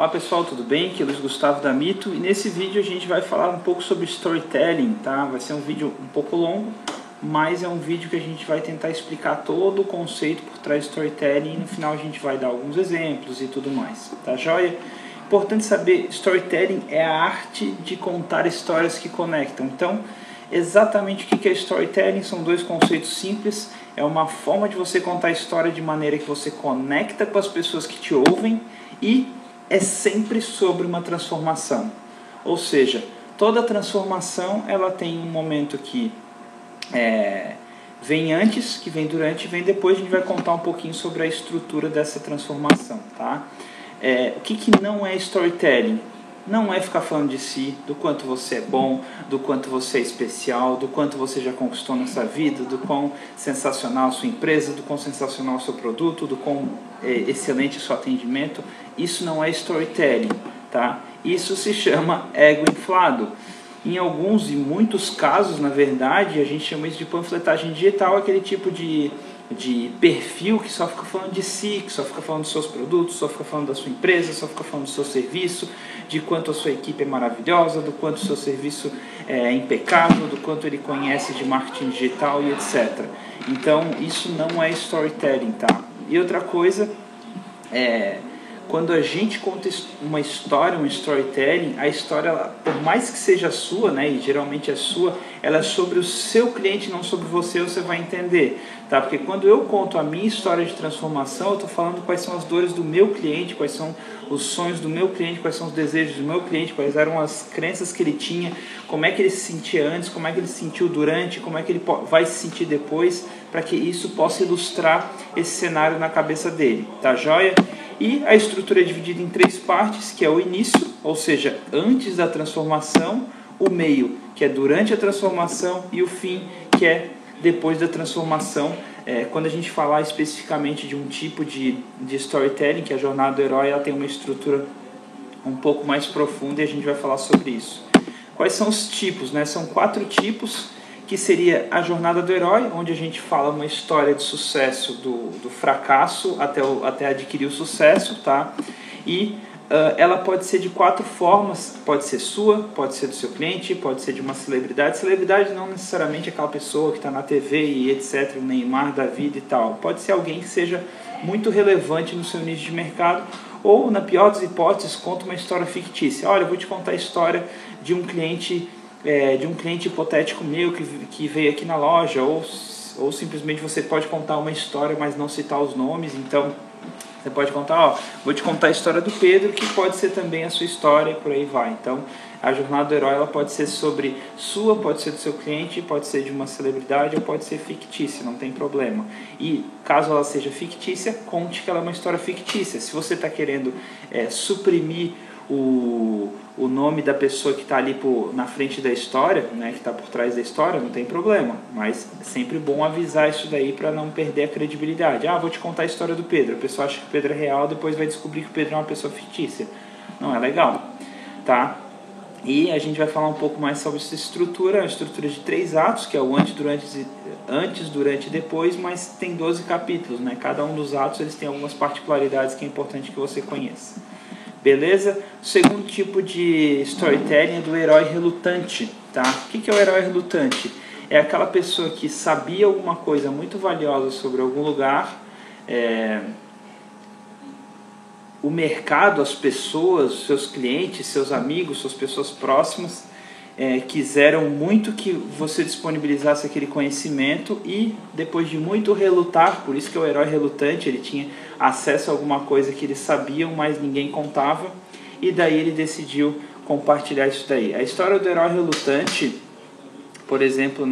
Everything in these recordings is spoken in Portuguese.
Olá pessoal, tudo bem? Aqui é Luiz Gustavo da Mito e nesse vídeo a gente vai falar um pouco sobre storytelling, tá? Vai ser um vídeo um pouco longo, mas é um vídeo que a gente vai tentar explicar todo o conceito por trás do storytelling e no final a gente vai dar alguns exemplos e tudo mais, tá joia? Importante saber, storytelling é a arte de contar histórias que conectam. Então, exatamente o que é storytelling? São dois conceitos simples, é uma forma de você contar a história de maneira que você conecta com as pessoas que te ouvem e é sempre sobre uma transformação, ou seja, toda transformação ela tem um momento que vem antes, que vem durante e vem depois. A gente vai contar um pouquinho sobre a estrutura dessa transformação, tá? O que não é storytelling? Não é ficar falando de si, do quanto você é bom, do quanto você é especial, do quanto você já conquistou nessa vida, do quão sensacional a sua empresa, do quão sensacional o seu produto, do quão excelente o seu atendimento. Isso não é storytelling, tá? Isso se chama ego inflado. Em alguns e muitos casos, na verdade, a gente chama isso de panfletagem digital, aquele tipo de perfil que só fica falando de si, que só fica falando dos seus produtos, só fica falando da sua empresa, só fica falando do seu serviço, de quanto a sua equipe é maravilhosa, do quanto o seu serviço é impecável, do quanto ele conhece de marketing digital e etc. Então, isso não é storytelling, tá? E outra coisa quando a gente conta uma história, um storytelling, a história, por mais que seja sua, né, e geralmente é sua, ela é sobre o seu cliente, não sobre você vai entender, tá? Porque quando eu conto a minha história de transformação, eu estou falando quais são as dores do meu cliente, quais são os sonhos do meu cliente, quais são os desejos do meu cliente, quais eram as crenças que ele tinha, como é que ele se sentia antes, como é que ele se sentiu durante, como é que ele vai se sentir depois, para que isso possa ilustrar esse cenário na cabeça dele, tá joia? E a estrutura é dividida em três partes, que é o início, ou seja, antes da transformação, o meio, que é durante a transformação, e o fim, que é depois da transformação. Quando a gente falar especificamente de um tipo de storytelling, que é a jornada do herói, ela tem uma estrutura um pouco mais profunda e a gente vai falar sobre isso. Quais são os tipos, né? São 4 tipos, que seria a jornada do herói, onde a gente fala uma história de sucesso do fracasso até adquirir o sucesso, tá? E ela pode ser de 4 formas, pode ser sua, pode ser do seu cliente, pode ser de uma celebridade. Celebridade não necessariamente aquela pessoa que está na TV e etc, o Neymar da vida e tal. Pode ser alguém que seja muito relevante no seu nicho de mercado, ou, na pior das hipóteses, conta uma história fictícia. Olha, eu vou te contar a história de um cliente hipotético meu que veio aqui na loja, ou simplesmente você pode contar uma história, mas não citar os nomes. Então você pode contar, vou te contar a história do Pedro, que pode ser também a sua história, por aí vai. Então a jornada do herói ela pode ser sobre sua, pode ser do seu cliente, pode ser de uma celebridade ou pode ser fictícia, não tem problema. E caso ela seja fictícia, conte que ela é uma história fictícia. Se você está querendo suprimir o nome da pessoa que está ali na frente da história, né, que está por trás da história, não tem problema, mas é sempre bom avisar isso daí para não perder a credibilidade. Vou te contar a história do Pedro, a pessoa acha que o Pedro é real, depois vai descobrir que o Pedro é uma pessoa fictícia. Não é legal, tá? E a gente vai falar um pouco mais sobre essa estrutura, a estrutura de 3 atos, que é o antes, durante e depois, mas tem 12 capítulos, né? Cada um dos atos eles têm algumas particularidades que é importante que você conheça. Beleza? O segundo tipo de storytelling é do herói relutante, tá? O que é o herói relutante? É aquela pessoa que sabia alguma coisa muito valiosa sobre algum lugar, o mercado, as pessoas, seus clientes, seus amigos, suas pessoas próximas quiseram muito que você disponibilizasse aquele conhecimento e depois de muito relutar, por isso que é o herói relutante, ele tinha acesso a alguma coisa que eles sabiam, mas ninguém contava, e daí ele decidiu compartilhar isso daí. A história do herói relutante, por exemplo,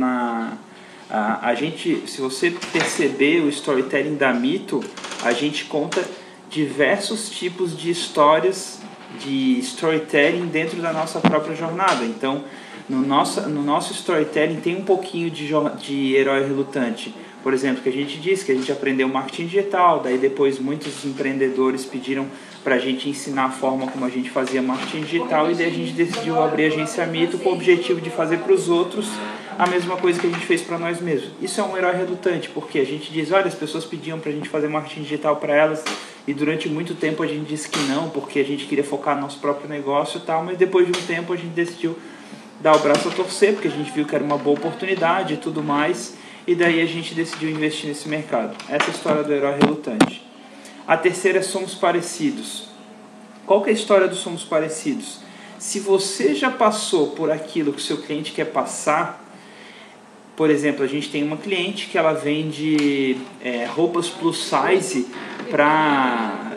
se você perceber o storytelling da Mito, a gente conta diversos tipos de histórias de storytelling dentro da nossa própria jornada. Então, no nosso storytelling tem um pouquinho de herói relutante. Por exemplo, que a gente disse que a gente aprendeu marketing digital, daí depois muitos empreendedores pediram para a gente ensinar a forma como a gente fazia marketing digital, e daí a gente decidiu abrir a Agência Mito com o objetivo de fazer para os outros a mesma coisa que a gente fez para nós mesmos. Isso é um herói relutante, porque a gente diz, olha, as pessoas pediam para a gente fazer marketing digital para elas, e durante muito tempo a gente disse que não, porque a gente queria focar no nosso próprio negócio e tal, mas depois de um tempo a gente decidiu dar o braço a torcer, porque a gente viu que era uma boa oportunidade e tudo mais, e daí a gente decidiu investir nesse mercado. Essa é a história do herói relutante. A terceira é somos parecidos. Qual que é a história do somos parecidos? Se você já passou por aquilo que o seu cliente quer passar, por exemplo, a gente tem uma cliente que ela vende roupas plus size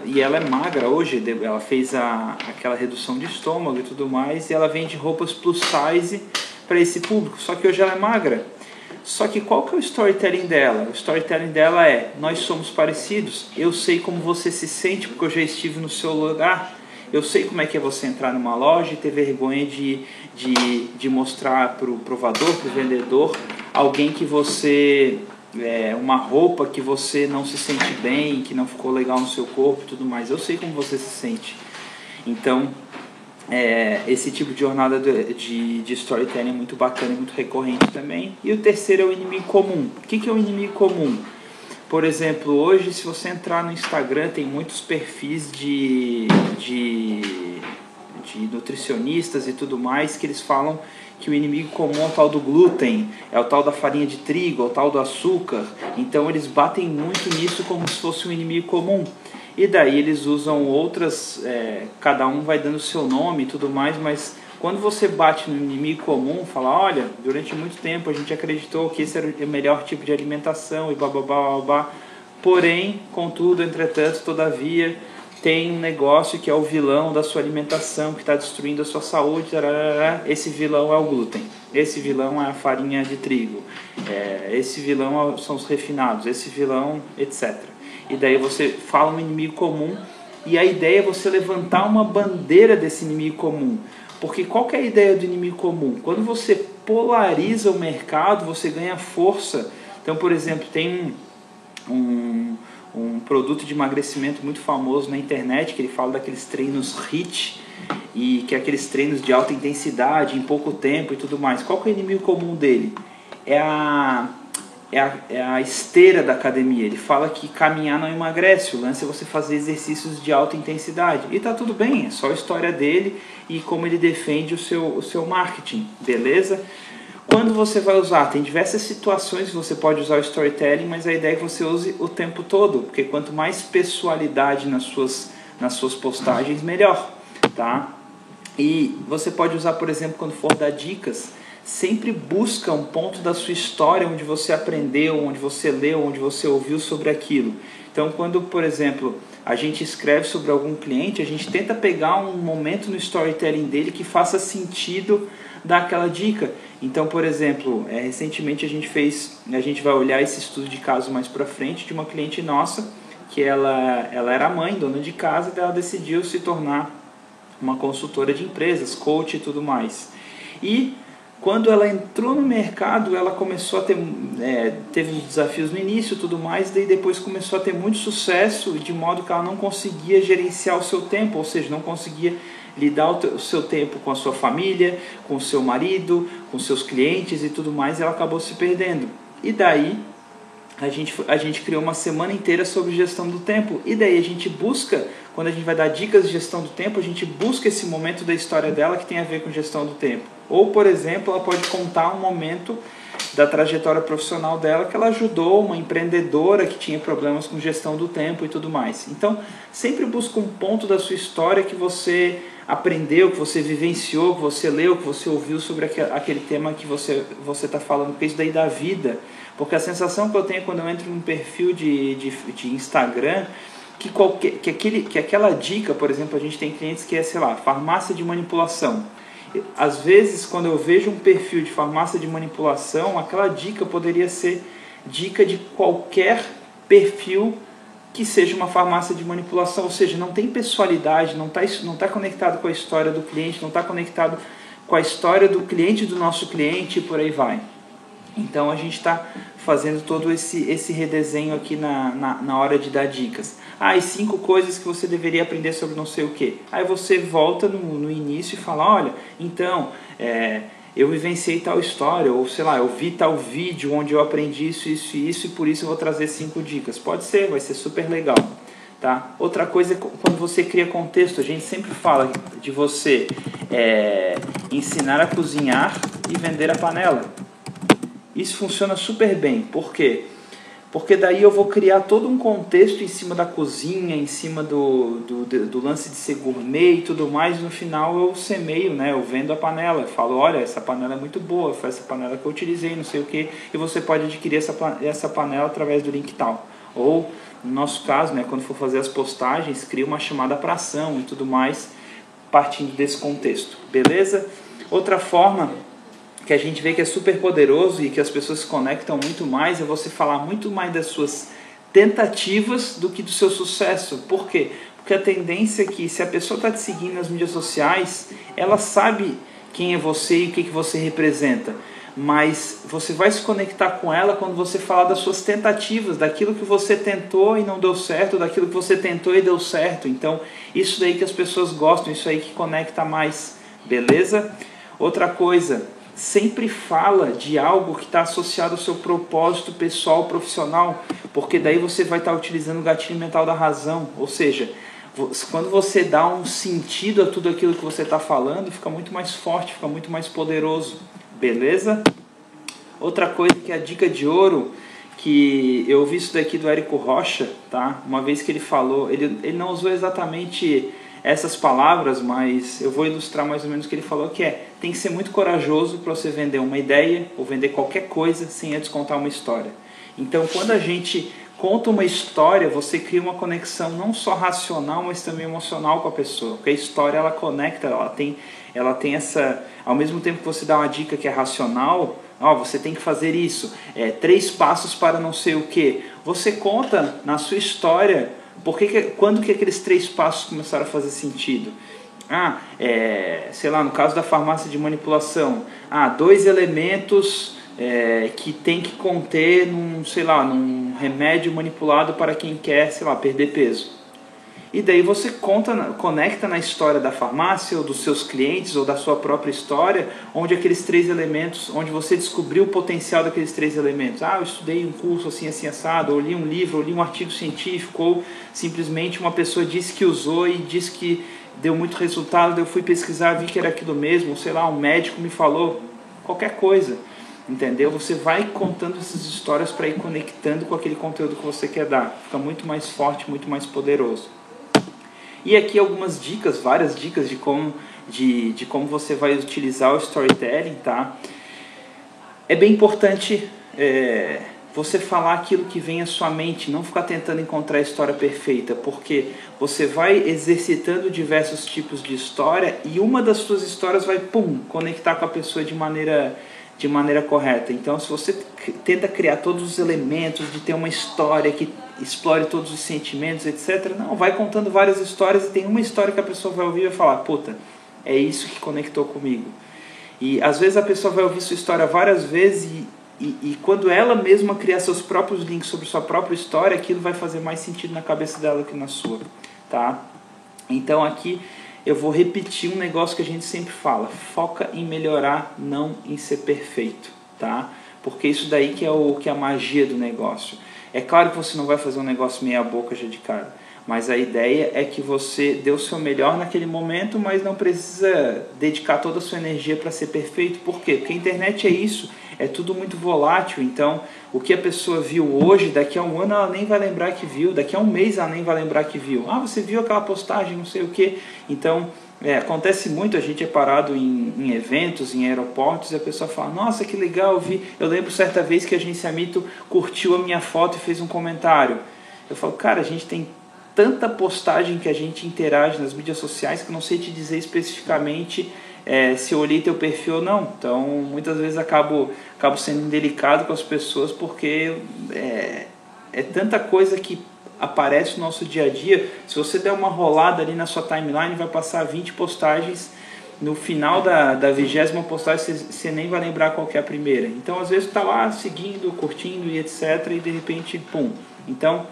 e ela é magra hoje, ela fez aquela redução de estômago e tudo mais, e ela vende roupas plus size para esse público, só que hoje ela é magra. Só que qual que é o storytelling dela? O storytelling dela é, nós somos parecidos, eu sei como você se sente porque eu já estive no seu lugar, eu sei como é que é você entrar numa loja e ter vergonha de mostrar para o provador, para o vendedor, alguém que você, uma roupa que você não se sente bem, que não ficou legal no seu corpo e tudo mais, eu sei como você se sente. Então, esse tipo de jornada de storytelling é muito bacana e muito recorrente também. E o terceiro é o inimigo comum. O que é o inimigo comum? Por exemplo, hoje se você entrar no Instagram tem muitos perfis de nutricionistas e tudo mais que eles falam que o inimigo comum é o tal do glúten, é o tal da farinha de trigo, é o tal do açúcar. Então eles batem muito nisso como se fosse um inimigo comum. E daí eles usam outras, cada um vai dando o seu nome e tudo mais, mas quando você bate no inimigo comum, fala, olha, durante muito tempo a gente acreditou que esse era o melhor tipo de alimentação e babá. Porém, contudo, entretanto, todavia, tem um negócio que é o vilão da sua alimentação, que está destruindo a sua saúde, esse vilão é o glúten, esse vilão é a farinha de trigo, esse vilão são os refinados, esse vilão, etc. E daí você fala um inimigo comum, e a ideia é você levantar uma bandeira desse inimigo comum. Porque qual que é a ideia do inimigo comum? Quando você polariza o mercado, você ganha força. Então, por exemplo, tem um produto de emagrecimento muito famoso na internet, que ele fala daqueles treinos HIIT, e que é aqueles treinos de alta intensidade, em pouco tempo e tudo mais. Qual que é o inimigo comum dele? É a esteira da academia. Ele fala que caminhar não emagrece, o lance é você fazer exercícios de alta intensidade. E tá tudo bem, é só a história dele e como ele defende o seu marketing, beleza? Quando você vai usar? Tem diversas situações que você pode usar o storytelling, mas a ideia é que você use o tempo todo, porque quanto mais pessoalidade nas suas postagens, melhor, tá? E você pode usar, por exemplo, quando for dar dicas, sempre busca um ponto da sua história onde você aprendeu, onde você leu, onde você ouviu sobre aquilo. Então, quando, por exemplo, a gente escreve sobre algum cliente, a gente tenta pegar um momento no storytelling dele que faça sentido daquela dica. Então, por exemplo, recentemente a gente vai olhar esse estudo de caso mais para frente de uma cliente nossa, que ela era mãe, dona de casa, e ela decidiu se tornar uma consultora de empresas, coach e tudo mais. E quando ela entrou no mercado, ela começou a teve uns desafios no início e tudo mais, daí depois começou a ter muito sucesso, de modo que ela não conseguia gerenciar o seu tempo, ou seja, não conseguia lidar o seu tempo com a sua família, com o seu marido, com seus clientes e tudo mais, e ela acabou se perdendo. E daí a gente criou uma semana inteira sobre gestão do tempo, e daí a gente busca, quando a gente vai dar dicas de gestão do tempo, a gente busca esse momento da história dela que tem a ver com gestão do tempo. Ou, por exemplo, ela pode contar um momento da trajetória profissional dela que ela ajudou uma empreendedora que tinha problemas com gestão do tempo e tudo mais. Então, sempre busca um ponto da sua história que você aprendeu, que você vivenciou, que você leu, que você ouviu sobre aquele tema que você está falando, porque isso daí dá vida. Porque a sensação que eu tenho quando eu entro num perfil de Instagram, que aquela dica, por exemplo, a gente tem clientes que é, sei lá, farmácia de manipulação. Às vezes, quando eu vejo um perfil de farmácia de manipulação, aquela dica poderia ser dica de qualquer perfil que seja uma farmácia de manipulação, ou seja, não tem pessoalidade, não tá conectado com a história do cliente, não está conectado com a história do cliente do nosso cliente e por aí vai. Então a gente está fazendo todo esse redesenho aqui na hora de dar dicas. E 5 coisas que você deveria aprender sobre não sei o que. Aí você volta no início e fala, olha, então, eu vivenciei tal história, ou sei lá, eu vi tal vídeo onde eu aprendi isso, isso e isso, e por isso eu vou trazer 5 dicas. Pode ser, vai ser super legal. Tá? Outra coisa é quando você cria contexto. A gente sempre fala de você ensinar a cozinhar e vender a panela. Isso funciona super bem. Por quê? Porque daí eu vou criar todo um contexto em cima da cozinha, em cima do lance de ser gourmet e tudo mais. E no final eu semeio, né? Eu vendo a panela. Eu falo, olha, essa panela é muito boa, foi essa panela que eu utilizei, não sei o que. E você pode adquirir essa panela através do link tal. Ou, no nosso caso, né, quando for fazer as postagens, cria uma chamada para ação e tudo mais, partindo desse contexto. Beleza? Outra forma que a gente vê que é super poderoso e que as pessoas se conectam muito mais é você falar muito mais das suas tentativas do que do seu sucesso. Por quê? Porque a tendência é que, se a pessoa está te seguindo nas mídias sociais, ela sabe quem é você e o que você representa. Mas você vai se conectar com ela quando você falar das suas tentativas, daquilo que você tentou e não deu certo, daquilo que você tentou e deu certo. Então, isso daí que as pessoas gostam, isso aí que conecta mais. Beleza? Outra coisa, sempre fala de algo que está associado ao seu propósito pessoal, profissional, porque daí você vai estar utilizando o gatilho mental da razão. Ou seja, quando você dá um sentido a tudo aquilo que você está falando, fica muito mais forte, fica muito mais poderoso. Beleza? Outra coisa que é a dica de ouro, que eu ouvi isso daqui do Érico Rocha, tá? Uma vez que ele falou, ele não usou exatamente essas palavras, mas eu vou ilustrar mais ou menos o que ele falou, que tem que ser muito corajoso para você vender uma ideia ou vender qualquer coisa sem antes contar uma história. Então, quando a gente conta uma história, você cria uma conexão não só racional, mas também emocional com a pessoa, porque a história ela conecta, ela tem essa, ao mesmo tempo que você dá uma dica que é racional, você tem que fazer isso, 3 passos para não sei o que, você conta na sua história quando que aqueles 3 passos começaram a fazer sentido. Sei lá, no caso da farmácia de manipulação, 2 elementos que tem que conter num remédio manipulado para quem quer, sei lá, perder peso. E daí você conecta na história da farmácia, ou dos seus clientes, ou da sua própria história, onde aqueles 3 elementos, onde você descobriu o potencial daqueles 3 elementos. Eu estudei um curso assim, assim, assado, ou li um livro, ou li um artigo científico, ou simplesmente uma pessoa disse que usou e disse que deu muito resultado, eu fui pesquisar, vi que era aquilo mesmo, ou sei lá, um médico me falou, qualquer coisa. Entendeu? Você vai contando essas histórias para ir conectando com aquele conteúdo que você quer dar. Fica muito mais forte, muito mais poderoso. E aqui algumas dicas, várias dicas de como você vai utilizar o storytelling, tá? É bem importante você falar aquilo que vem à sua mente, não ficar tentando encontrar a história perfeita, porque você vai exercitando diversos tipos de história e uma das suas histórias vai, conectar com a pessoa de maneira correta. Então, se você tenta criar todos os elementos de ter uma história que explore todos os sentimentos, etc., não, vai contando várias histórias e tem uma história que a pessoa vai ouvir e vai falar, puta, é isso que conectou comigo. E às vezes a pessoa vai ouvir sua história várias vezes e quando ela mesma criar seus próprios links sobre sua própria história, aquilo vai fazer mais sentido na cabeça dela que na sua, tá? Então aqui eu vou repetir um negócio que a gente sempre fala, foca em melhorar, não em ser perfeito, tá? Porque isso daí que é a magia do negócio. É claro que você não vai fazer um negócio meia boca já de cara, mas a ideia é que você dê o seu melhor naquele momento, mas não precisa dedicar toda a sua energia para ser perfeito. Por quê? Porque a internet é isso, é tudo muito volátil, então o que a pessoa viu hoje, daqui a um ano ela nem vai lembrar que viu, daqui a um mês ela nem vai lembrar que viu. Você viu aquela postagem, não sei o que. Então, acontece muito, a gente é parado em eventos, em aeroportos, e a pessoa fala, nossa, que legal, eu vi. Eu lembro certa vez que a agência Mito curtiu a minha foto e fez um comentário. Eu falo, cara, a gente tem tanta postagem que a gente interage nas mídias sociais que eu não sei te dizer especificamente se eu olhei teu perfil ou não. Então, muitas vezes acabo sendo indelicado com as pessoas, porque é tanta coisa que aparece no nosso dia a dia. Se você der uma rolada ali na sua timeline, vai passar 20 postagens. No final da 20ª postagem, você nem vai lembrar qual que é a primeira. Então, às vezes, está lá seguindo, curtindo e etc. E de repente, pum. Então,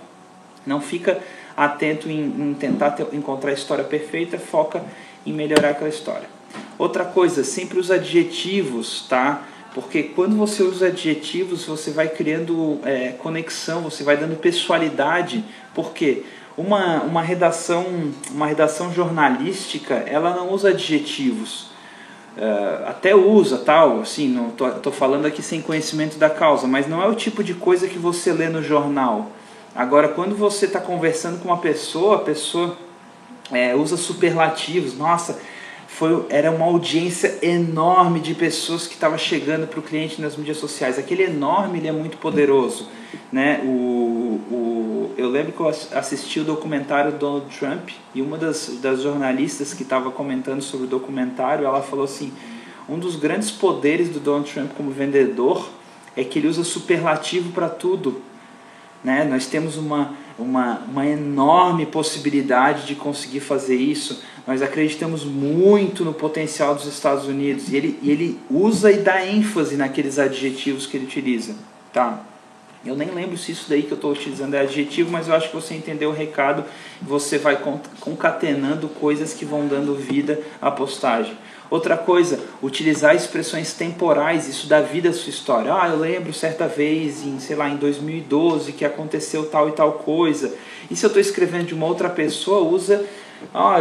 não fica atento em tentar encontrar a história perfeita, foca em melhorar aquela história. Outra coisa, sempre os adjetivos, tá? Porque quando você usa adjetivos, você vai criando conexão, você vai dando pessoalidade. Por quê? Uma redação jornalística, ela não usa adjetivos. Até usa, tal, assim, não tô falando aqui sem conhecimento da causa, mas não é o tipo de coisa que você lê no jornal. Agora, quando você está conversando com uma pessoa, a pessoa usa superlativos. Nossa, era uma audiência enorme de pessoas que estava chegando para o cliente nas mídias sociais. Aquele enorme, ele é muito poderoso, né? Eu lembro que eu assisti o documentário do Donald Trump e uma das jornalistas que estava comentando sobre o documentário, ela falou assim, um dos grandes poderes do Donald Trump como vendedor é que ele usa superlativo para tudo, né? Nós temos uma enorme possibilidade de conseguir fazer isso. Nós acreditamos muito no potencial dos Estados Unidos e ele usa e dá ênfase naqueles adjetivos que ele utiliza, tá? Eu nem lembro se isso daí que eu estou utilizando é adjetivo, mas eu acho que você entendeu o recado. Você vai concatenando coisas que vão dando vida à postagem. Outra coisa, utilizar expressões temporais, isso dá vida à sua história. Eu lembro certa vez, em 2012, que aconteceu tal e tal coisa. E se eu estou escrevendo de uma outra pessoa, usa...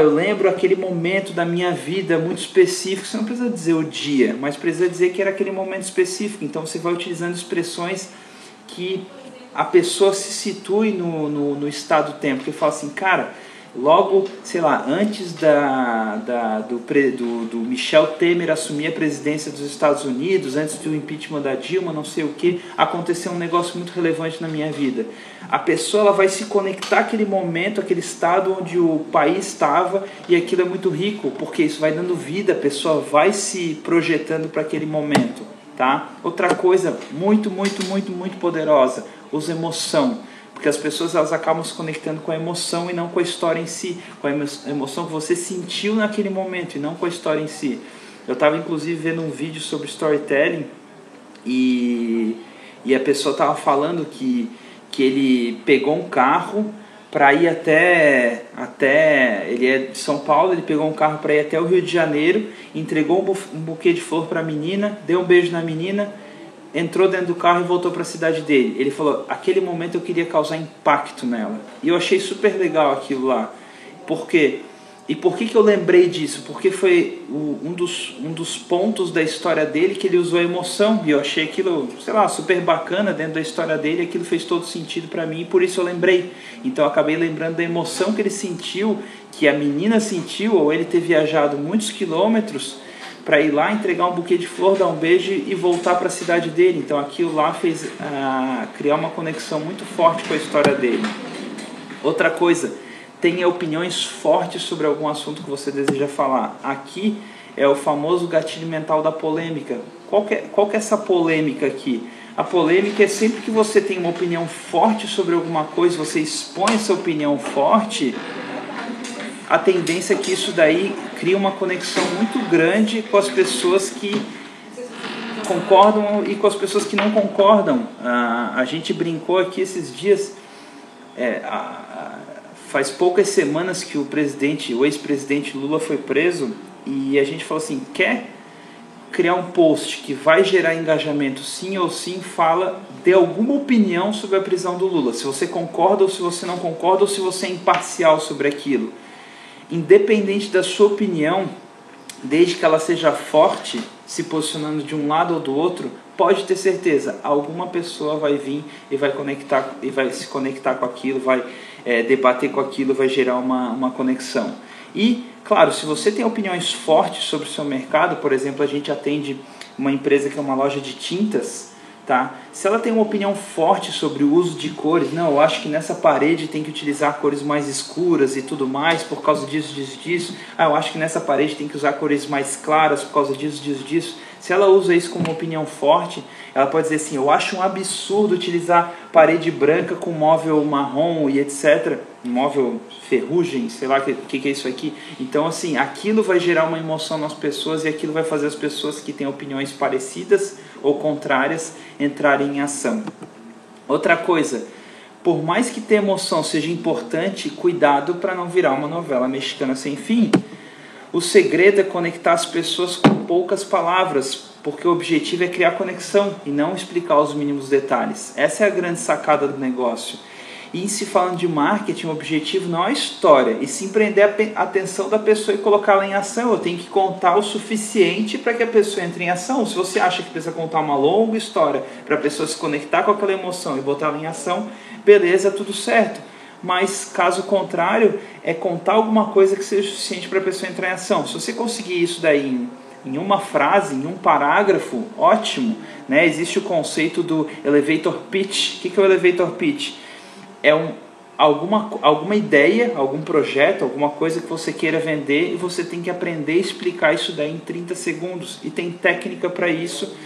eu lembro aquele momento da minha vida muito específico. Você não precisa dizer o dia, mas precisa dizer que era aquele momento específico. Então você vai utilizando expressões que a pessoa se situe no estado-tempo, que fala assim, cara, logo, antes do Michel Temer assumir a presidência dos Estados Unidos, antes do impeachment da Dilma, não sei o que, aconteceu um negócio muito relevante na minha vida. A pessoa ela vai se conectar àquele momento, àquele estado onde o país estava, e aquilo é muito rico, porque isso vai dando vida, a pessoa vai se projetando para aquele momento. Tá? Outra coisa muito, muito, muito, muito poderosa, usa emoção, porque as pessoas elas acabam se conectando com a emoção e não com a história em si, com a emoção que você sentiu naquele momento e não com a história em si. Eu estava inclusive vendo um vídeo sobre storytelling e a pessoa estava falando que ele pegou um carro para ir até ele é de São Paulo, ele pegou um carro para ir até o Rio de Janeiro, entregou um buquê de flor para a menina, deu um beijo na menina, entrou dentro do carro e voltou para a cidade dele. Ele falou, aquele momento eu queria causar impacto nela. E eu achei super legal aquilo lá. Por quê? E por que eu lembrei disso? Porque foi um dos pontos da história dele que ele usou a emoção. E eu achei aquilo, super bacana dentro da história dele. Aquilo fez todo sentido para mim e por isso eu lembrei. Então eu acabei lembrando da emoção que ele sentiu, que a menina sentiu, ou ele ter viajado muitos quilômetros para ir lá, entregar um buquê de flor, dar um beijo e voltar para a cidade dele. Então aquilo lá fez criar uma conexão muito forte com a história dele. Outra coisa, tenha opiniões fortes sobre algum assunto que você deseja falar. Aqui é o famoso gatilho mental da polêmica. Qual que é essa polêmica aqui? A polêmica é sempre que você tem uma opinião forte sobre alguma coisa, você expõe essa opinião forte, a tendência é que isso daí cria uma conexão muito grande com as pessoas que concordam e com as pessoas que não concordam. A gente brincou aqui esses dias, faz poucas semanas que o ex-presidente Lula foi preso, e a gente falou assim, quer criar um post que vai gerar engajamento sim ou sim, dê alguma opinião sobre a prisão do Lula, se você concorda ou se você não concorda, ou se você é imparcial sobre aquilo. Independente da sua opinião, desde que ela seja forte, se posicionando de um lado ou do outro, pode ter certeza, alguma pessoa vai vir e vai se conectar com aquilo, vai debater com aquilo, vai gerar uma conexão. E, claro, se você tem opiniões fortes sobre o seu mercado, por exemplo, a gente atende uma empresa que é uma loja de tintas, tá? Se ela tem uma opinião forte sobre o uso de cores, não, eu acho que nessa parede tem que utilizar cores mais escuras e tudo mais, por causa disso. Eu acho que nessa parede tem que usar cores mais claras por causa disso. Se ela usa isso como opinião forte, ela pode dizer assim, eu acho um absurdo utilizar parede branca com móvel marrom e etc. Móvel ferrugem, sei lá o que é isso aqui. Então, assim, aquilo vai gerar uma emoção nas pessoas e aquilo vai fazer as pessoas que têm opiniões parecidas ou contrárias entrarem em ação. Outra coisa, por mais que ter emoção seja importante, cuidado para não virar uma novela mexicana sem fim. O segredo é conectar as pessoas com poucas palavras, porque o objetivo é criar conexão e não explicar os mínimos detalhes. Essa é a grande sacada do negócio. E em se falando de marketing, o objetivo não é a história, e sim prender a atenção da pessoa e colocá-la em ação. Eu tenho que contar o suficiente para que a pessoa entre em ação. Se você acha que precisa contar uma longa história para a pessoa se conectar com aquela emoção e botar ela em ação, beleza, tudo certo. Mas caso contrário, é contar alguma coisa que seja suficiente para a pessoa entrar em ação. Se você conseguir isso daí em uma frase, em um parágrafo, ótimo, né? Existe o conceito do elevator pitch. O que é o elevator pitch? É alguma ideia, algum projeto, alguma coisa que você queira vender, e você tem que aprender a explicar isso daí em 30 segundos. E tem técnica para isso,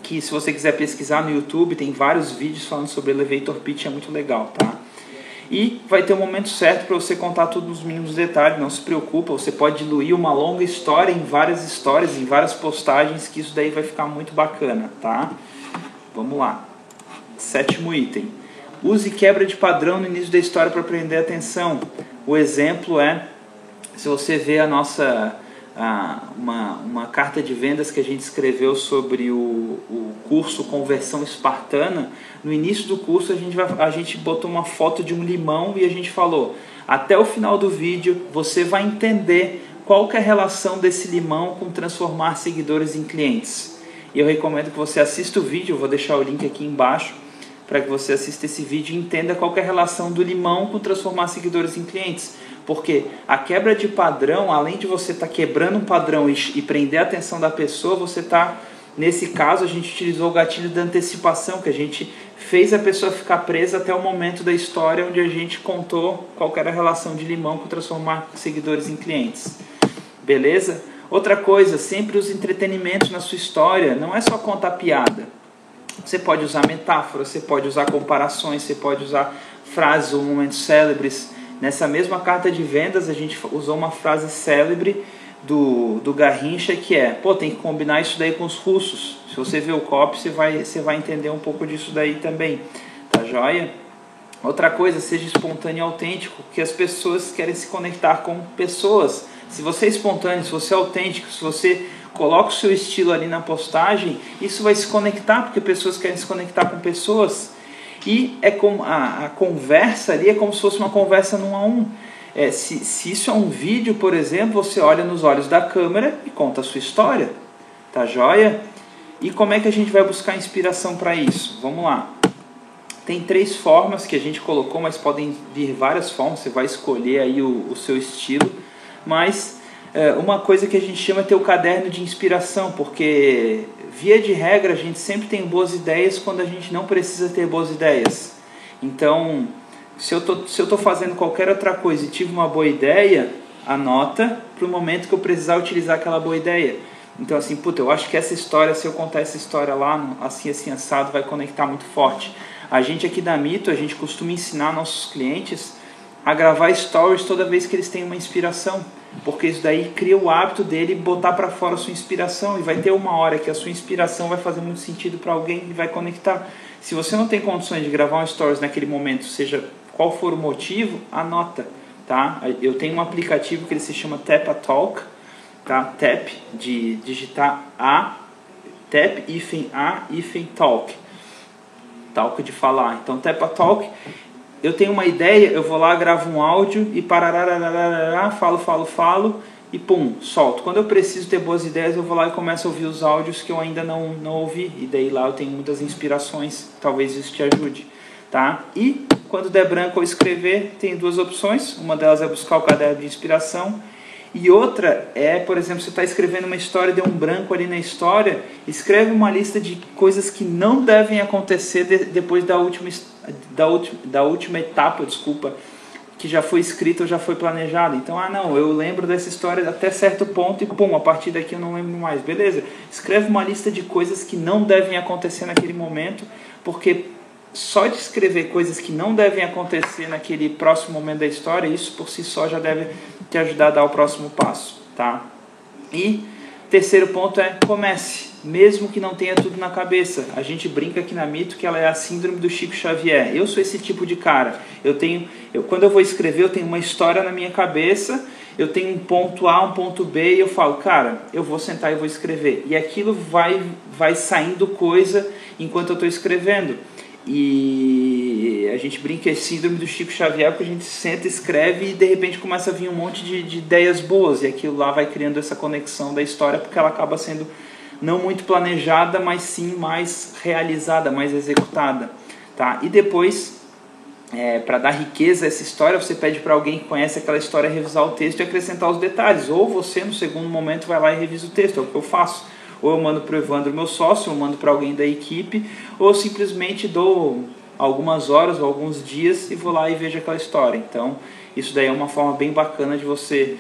que se você quiser pesquisar no YouTube, tem vários vídeos falando sobre elevator pitch, é muito legal, tá? E vai ter um momento certo para você contar tudo nos mínimos detalhes, não se preocupa, você pode diluir uma longa história em várias histórias, em várias postagens, que isso daí vai ficar muito bacana, tá? Vamos lá. 7º item. Use quebra de padrão no início da história para prender a atenção. O exemplo é, se você vê a nossa... uma carta de vendas que a gente escreveu sobre o curso Conversão Espartana. No início do curso a gente botou uma foto de um limão e a gente falou: até o final do vídeo você vai entender qual que é a relação desse limão com transformar seguidores em clientes. E eu recomendo que você assista o vídeo, eu vou deixar o link aqui embaixo para que você assista esse vídeo e entenda qual que é a relação do limão com transformar seguidores em clientes. Porque a quebra de padrão, além de você estar quebrando um padrão e prender a atenção da pessoa, você está, nesse caso, a gente utilizou o gatilho da antecipação, que a gente fez a pessoa ficar presa até o momento da história onde a gente contou qual era a relação de limão com transformar seguidores em clientes. Beleza? Outra coisa, sempre use entretenimento na sua história, não é só contar piada. Você pode usar metáforas, você pode usar comparações, você pode usar frases ou momentos célebres. Nessa mesma carta de vendas, a gente usou uma frase célebre do Garrincha, que é: pô, tem que combinar isso daí com os russos. Se você ver o copy, você vai entender um pouco disso daí também. Tá joia? Outra coisa, seja espontâneo e autêntico, que as pessoas querem se conectar com pessoas. Se você é espontâneo, se você é autêntico, se você coloca o seu estilo ali na postagem, isso vai se conectar, porque pessoas querem se conectar com pessoas. E é como a conversa ali é como se fosse uma conversa 1 a 1. Se isso é um vídeo, por exemplo, você olha nos olhos da câmera e conta a sua história. Tá joia? E como é que a gente vai buscar inspiração para isso? Vamos lá. Tem 3 formas que a gente colocou, mas podem vir várias formas. Você vai escolher aí o seu estilo. Mas uma coisa que a gente chama é ter o caderno de inspiração, porque via de regra a gente sempre tem boas ideias quando a gente não precisa ter boas ideias. Então, se eu tô fazendo qualquer outra coisa e tive uma boa ideia, anota para o momento que eu precisar utilizar aquela boa ideia. Então assim, puta, eu acho que essa história, se eu contar essa história lá, assim assado, vai conectar muito forte. A gente aqui da Mito, a gente costuma ensinar nossos clientes a gravar stories toda vez que eles têm uma inspiração, porque isso daí cria o hábito dele botar para fora a sua inspiração, e vai ter uma hora que a sua inspiração vai fazer muito sentido para alguém e vai conectar. Se você não tem condições de gravar um stories naquele momento, seja qual for o motivo, anota, tá? Eu tenho um aplicativo que ele se chama Tap a Talk, tá? Tap, de digitar tap, talk, talk de falar. Então Tap a Talk, eu tenho uma ideia, eu vou lá, gravo um áudio e falo e pum, solto. Quando eu preciso ter boas ideias, eu vou lá e começo a ouvir os áudios que eu ainda não ouvi, e daí lá eu tenho muitas inspirações, talvez isso te ajude, tá? E quando der branco ou escrever, tem 2 opções, uma delas é buscar o caderno de inspiração, e outra é, por exemplo, você está escrevendo uma história, deu um branco ali na história, escreve uma lista de coisas que não devem acontecer depois da última etapa, que já foi escrita ou já foi planejada. Então, não, eu lembro dessa história até certo ponto e pum, a partir daqui eu não lembro mais. Beleza, escreve uma lista de coisas que não devem acontecer naquele momento, porque só de escrever coisas que não devem acontecer naquele próximo momento da história, isso por si só já deve te ajudar a dar o próximo passo, tá? E terceiro ponto é: comece, mesmo que não tenha tudo na cabeça. A gente brinca aqui na Mito que ela é a síndrome do Chico Xavier. Eu sou esse tipo de cara. Quando eu vou escrever, eu tenho uma história na minha cabeça eu tenho um ponto A, um ponto B, e eu falo, cara, eu vou sentar e vou escrever. E aquilo vai saindo coisa enquanto eu estou escrevendo. E a gente brinca, é síndrome do Chico Xavier, porque a gente senta, escreve e de repente começa a vir um monte de ideias boas, e aquilo lá vai criando essa conexão da história, porque ela acaba sendo não muito planejada, mas sim mais realizada, mais executada, tá? E depois, para dar riqueza a essa história, você pede para alguém que conhece aquela história revisar o texto e acrescentar os detalhes, ou você no segundo momento vai lá e revisa o texto, é o que eu faço. Ou eu mando para o Evandro, meu sócio, ou eu mando para alguém da equipe, ou eu simplesmente dou algumas horas ou alguns dias e vou lá e vejo aquela história. Então isso daí é uma forma bem bacana de você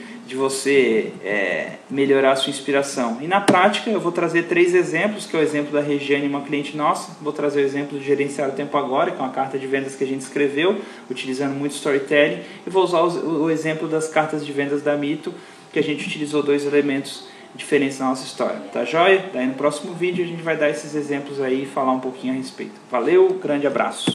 melhorar a sua inspiração. E na prática eu vou trazer 3 exemplos, que é o exemplo da Regiane, uma cliente nossa. Vou trazer o exemplo do Gerenciar o Tempo Agora, que é uma carta de vendas que a gente escreveu, utilizando muito storytelling. E vou usar o exemplo das cartas de vendas da Mito, que a gente utilizou 2 elementos diferentes na nossa história. Tá joia? Daí no próximo vídeo a gente vai dar esses exemplos aí e falar um pouquinho a respeito. Valeu, grande abraço!